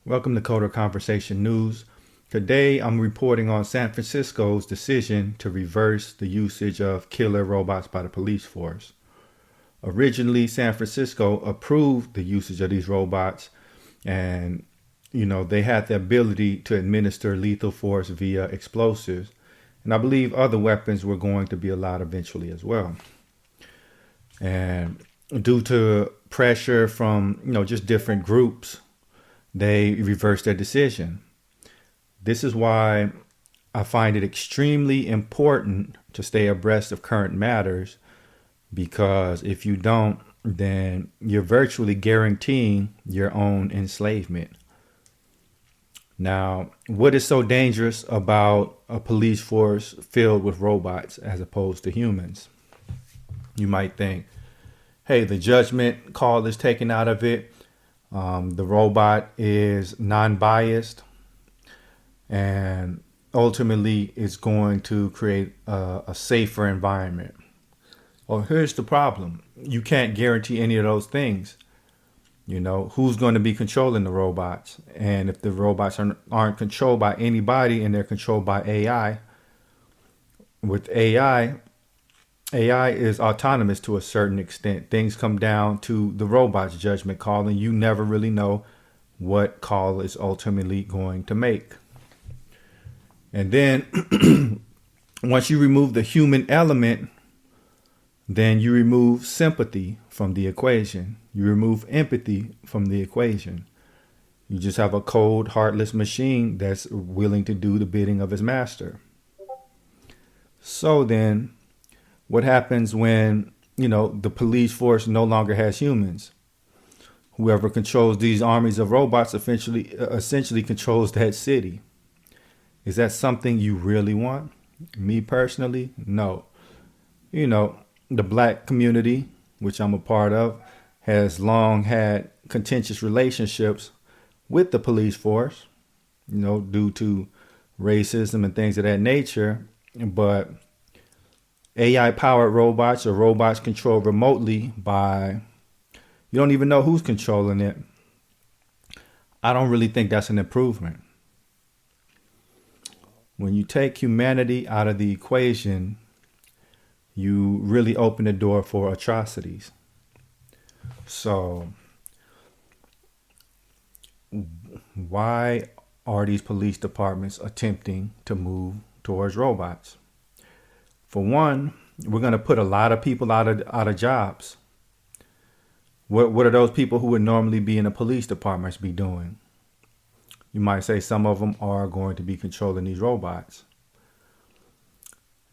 Welcome to Coder Conversation News. Today I'm reporting on San Francisco's decision to reverse the usage of killer robots by the police force. Originally, San Francisco approved the usage of these robots, and they had the ability to administer lethal force via explosives. And I believe other weapons were going to be allowed eventually as well. And due to pressure from, just different groups, they reversed their decision. This is why I find it extremely important to stay abreast of current matters, because if you don't, then you're virtually guaranteeing your own enslavement. Now, what is so dangerous about a police force filled with robots as opposed to humans? You might think, hey, the judgment call is taken out of it. The robot is non-biased, and ultimately it's going to create a safer environment. Well, here's the problem. You can't guarantee any of those things. Who's going to be controlling the robots? And if the robots aren't controlled by anybody and they're controlled by AI, with AI is autonomous to a certain extent. Things come down to the robot's judgment call, and you never really know what call is ultimately going to make. And then once you remove the human element, then you remove sympathy from the equation. You remove empathy from the equation. You just have a cold, heartless machine that's willing to do the bidding of his master. So then, what happens when, the police force no longer has humans? Whoever controls these armies of robots essentially controls that city. Is that something you really want? Me personally, no. The black community, which I'm a part of, has long had contentious relationships with the police force, due to racism and things of that nature. But AI-powered robots, or robots controlled remotely by, you don't even know who's controlling it, I don't really think that's an improvement. When you take humanity out of the equation, you really open the door for atrocities. So, why are these police departments attempting to move towards robots? For one, we're going to put a lot of people out of jobs. What are those people who would normally be in the police departments be doing? You might say some of them are going to be controlling these robots.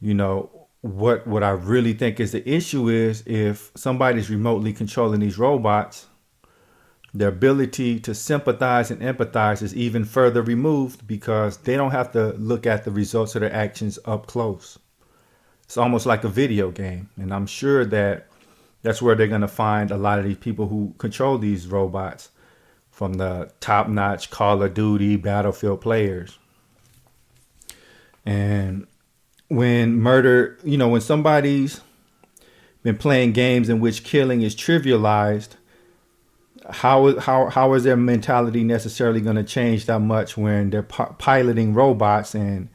What I really think is the issue is, if somebody's remotely controlling these robots, their ability to sympathize and empathize is even further removed, because they don't have to look at the results of their actions up close. It's almost like a video game. And I'm sure that's where they're going to find a lot of these people who control these robots, from the top-notch Call of Duty Battlefield players. And when when somebody's been playing games in which killing is trivialized, how is their mentality necessarily going to change that much when they're piloting robots and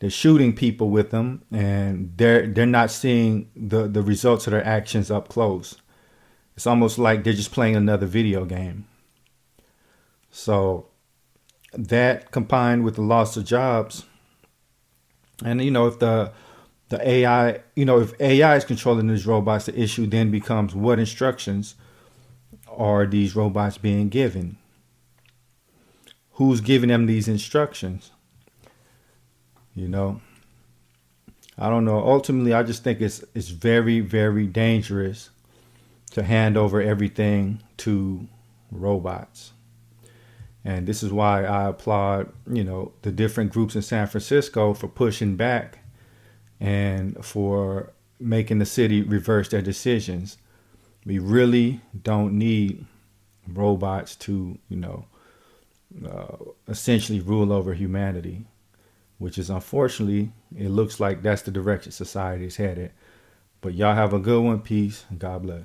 they're shooting people with them, and they're not seeing the results of their actions up close? It's almost like they're just playing another video game. So that, combined with the loss of jobs, and if the AI, if AI is controlling these robots, the issue then becomes, what instructions are these robots being given? Who's giving them these instructions? I don't know. Ultimately, I just think it's very, very dangerous to hand over everything to robots. And this is why I applaud, the different groups in San Francisco for pushing back and for making the city reverse their decisions. We really don't need robots to, essentially rule over humanity, which is, unfortunately, it looks like that's the direction society is headed. But y'all have a good one. Peace and God bless.